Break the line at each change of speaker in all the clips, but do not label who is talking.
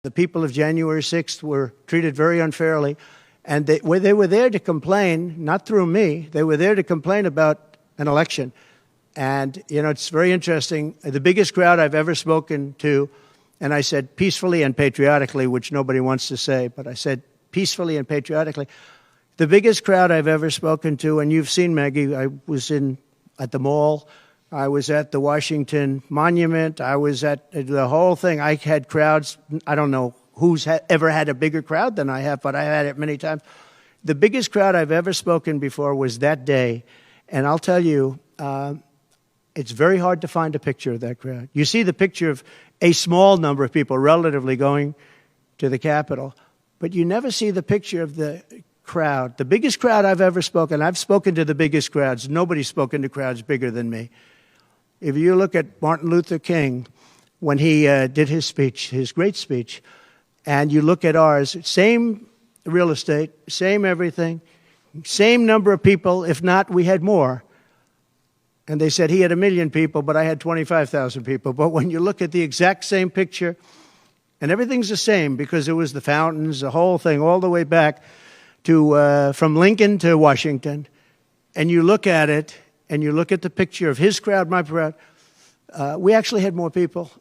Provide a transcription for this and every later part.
The people of January 6th were treated very unfairly, and they were there to complain, not through me, they were there to complain about an election. And, you know, it's very interesting. The biggest crowd I've ever spoken to, and I said peacefully and patriotically, which nobody wants to say, but I said peacefully and patriotically. The biggest crowd I've ever spoken to, and you've seen, Maggie, I was at the mall, I was at the Washington Monument, I was at the whole thing. I had crowds, I don't know who's ever had a bigger crowd than I have, but I had it many times. The biggest crowd I've ever spoken before was that day, and I'll tell you, it's very hard to find a picture of that crowd. You see the picture of a small number of people relatively going to the Capitol, but you never see the picture of the crowd. The biggest crowd I've ever spoken, I've spoken to the biggest crowds. Nobody's spoken to crowds bigger than me. If you look at Martin Luther King, when he did his speech, his great speech, and you look at ours, same real estate, same everything, same number of people, if not, we had more. And they said he had 1 million people, but I had 25,000 people. But when you look at the exact same picture, and everything's the same because it was the fountains, the whole thing, all the way back to from Lincoln to Washington, and you look at it, and you look at the picture of his crowd, my crowd, we actually had more people.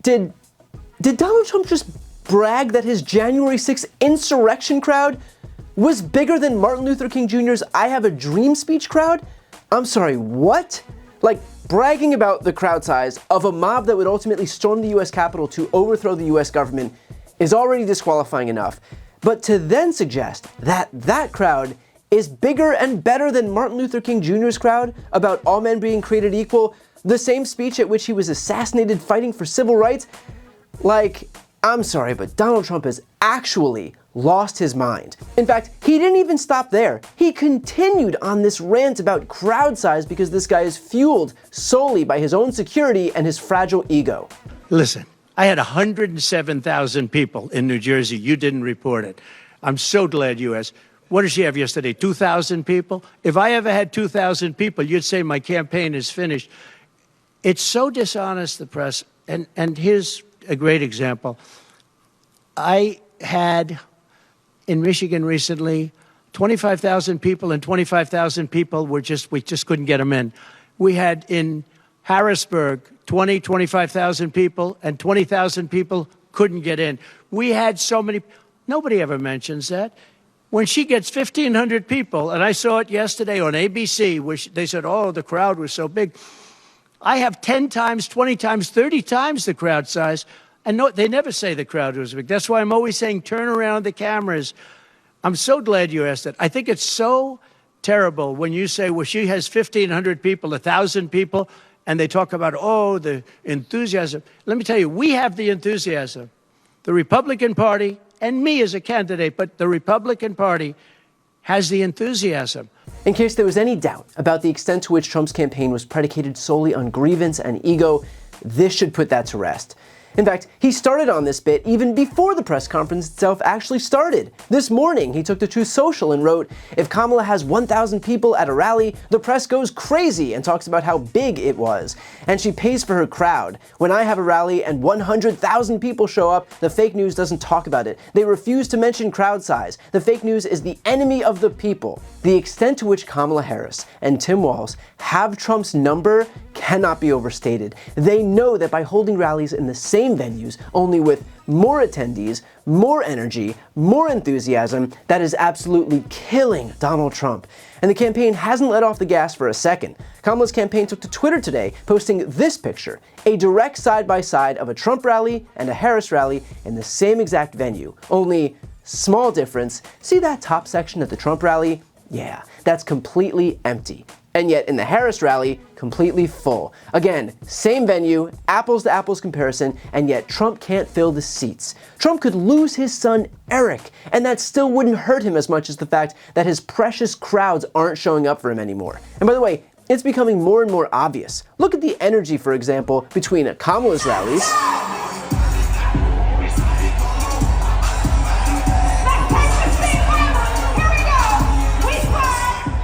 Did Donald Trump just brag that his January 6th insurrection crowd was bigger than Martin Luther King Jr.'s I Have a Dream speech crowd? I'm sorry, what? Like, bragging about the crowd size of a mob that would ultimately storm the U.S. Capitol to overthrow the U.S. government is already disqualifying enough. But to then suggest that that crowd is bigger and better than Martin Luther King Jr.'s crowd about all men being created equal, the same speech at which he was assassinated fighting for civil rights, like, I'm sorry, but Donald Trump has actually lost his mind. In fact, he didn't even stop there. He continued on this rant about crowd size because this guy is fueled solely by his own security and his fragile ego.
Listen. I had 107,000 people in New Jersey. You didn't report it. I'm so glad you asked. What did she have yesterday? 2,000 people? If I ever had 2,000 people, you'd say my campaign is finished. It's so dishonest, the press. And here's a great example. I had in Michigan recently 25,000 people, and 25,000 people we just couldn't get them in. We had in Harrisburg 25,000 people, and 20,000 people couldn't get in. We had so many. Nobody ever mentions that. When she gets 1,500 people, and I saw it yesterday on ABC, where they said, oh, the crowd was so big. I have 10 times, 20 times, 30 times the crowd size, and no, they never say the crowd was big. That's why I'm always saying, turn around the cameras. I'm so glad you asked that. I think it's so terrible when you say, well, she has 1,500 people, 1,000 people, and they talk about, oh, the enthusiasm. Let me tell you, we have the enthusiasm. The Republican Party, and me as a candidate, but the Republican Party has the enthusiasm.
In case there was any doubt about the extent to which Trump's campaign was predicated solely on grievance and ego, this should put that to rest. In fact, he started on this bit even before the press conference itself actually started. This morning, he took to Truth Social and wrote, if Kamala has 1,000 people at a rally, the press goes crazy and talks about how big it was. And she pays for her crowd. When I have a rally and 100,000 people show up, the fake news doesn't talk about it. They refuse to mention crowd size. The fake news is the enemy of the people. The extent to which Kamala Harris and Tim Walz have Trump's number cannot be overstated. They know that by holding rallies in the same venues, only with more attendees, more energy, more enthusiasm, that is absolutely killing Donald Trump. And the campaign hasn't let off the gas for a second. Kamala's campaign took to Twitter today, posting this picture, a direct side-by-side of a Trump rally and a Harris rally in the same exact venue. Only, small difference, see that top section at the Trump rally? Yeah, that's completely empty. And yet in the Harris rally, completely full. Again, same venue, apples to apples comparison, and yet Trump can't fill the seats. Trump could lose his son Eric, and that still wouldn't hurt him as much as the fact that his precious crowds aren't showing up for him anymore. And by the way, it's becoming more and more obvious. Look at the energy, for example, between Kamala's rallies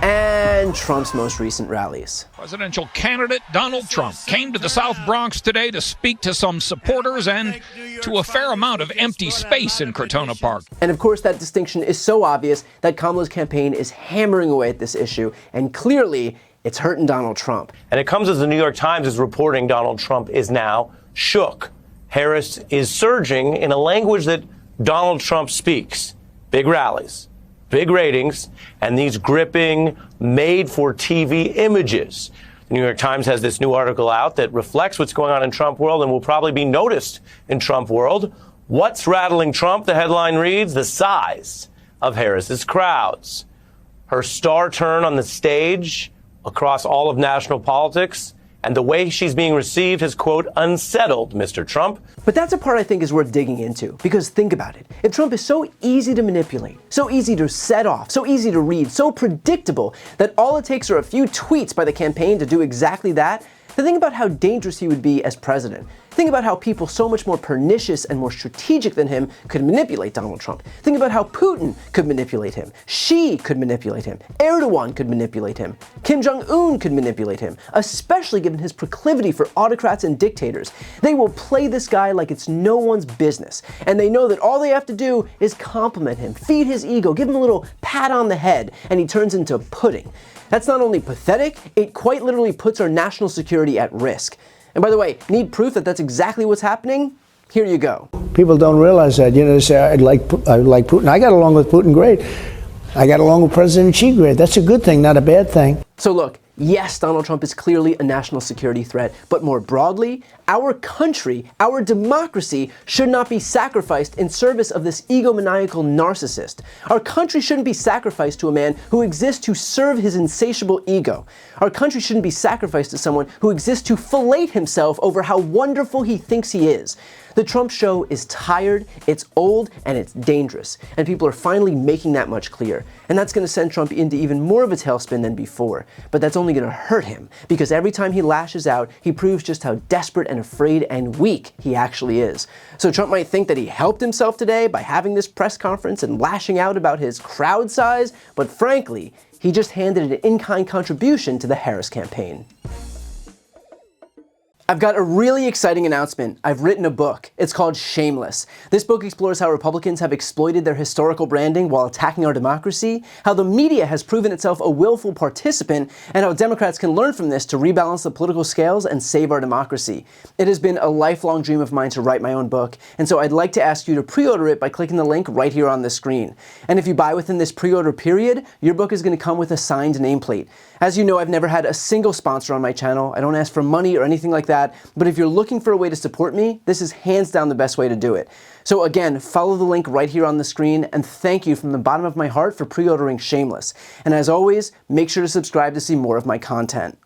and Trump's most recent rallies.
Presidential candidate Donald Trump came to the South Bronx today to speak to some supporters and to a fair amount of empty space in Crotona Park.
And of course, that distinction is so obvious that Kamala's campaign is hammering away at this issue, and clearly it's hurting Donald Trump.
And it comes as the New York Times is reporting Donald Trump is now shook. Harris is surging in a language that Donald Trump speaks. Big rallies, big ratings, and these gripping, made-for-TV images. The New York Times has this new article out that reflects what's going on in Trump world and will probably be noticed in Trump world. What's rattling Trump? The headline reads, the size of Harris's crowds. Her star turn on the stage across all of national politics, and the way she's being received has, quote, unsettled Mr. Trump.
But that's a part I think is worth digging into, because think about it. If Trump is so easy to manipulate, so easy to set off, so easy to read, so predictable that all it takes are a few tweets by the campaign to do exactly that, then think about how dangerous he would be as president. Think about how people so much more pernicious and more strategic than him could manipulate Donald Trump. Think about how Putin could manipulate him. Xi could manipulate him. Erdogan could manipulate him. Kim Jong-un could manipulate him, especially given his proclivity for autocrats and dictators. They will play this guy like it's no one's business, and they know that all they have to do is compliment him, feed his ego, give him a little pat on the head, and he turns into pudding. That's not only pathetic, it quite literally puts our national security at risk. And by the way, need proof that that's exactly what's happening? Here you go.
People don't realize that. You know, they say, I like Putin. I got along with Putin great. I got along with President Xi great. That's a good thing, not a bad thing.
So look, yes, Donald Trump is clearly a national security threat, but more broadly, our country, our democracy should not be sacrificed in service of this egomaniacal narcissist. Our country shouldn't be sacrificed to a man who exists to serve his insatiable ego. Our country shouldn't be sacrificed to someone who exists to fillet himself over how wonderful he thinks he is. The Trump show is tired, it's old, and it's dangerous. And people are finally making that much clear. And that's going to send Trump into even more of a tailspin than before. But that's only going to hurt him, because every time he lashes out, he proves just how desperate and afraid and weak he actually is. So Trump might think that he helped himself today by having this press conference and lashing out about his crowd size, but frankly, he just handed an in-kind contribution to the Harris campaign. I've got a really exciting announcement. I've written a book. It's called Shameless. This book explores how Republicans have exploited their historical branding while attacking our democracy, how the media has proven itself a willful participant, and how Democrats can learn from this to rebalance the political scales and save our democracy. It has been a lifelong dream of mine to write my own book, and so I'd like to ask you to pre-order it by clicking the link right here on the screen. And if you buy within this pre-order period, your book is going to come with a signed nameplate. As you know, I've never had a single sponsor on my channel. I don't ask for money or anything like that, but if you're looking for a way to support me, this is hands down the best way to do it. So again, follow the link right here on the screen, and thank you from the bottom of my heart for pre-ordering Shameless. And as always, make sure to subscribe to see more of my content.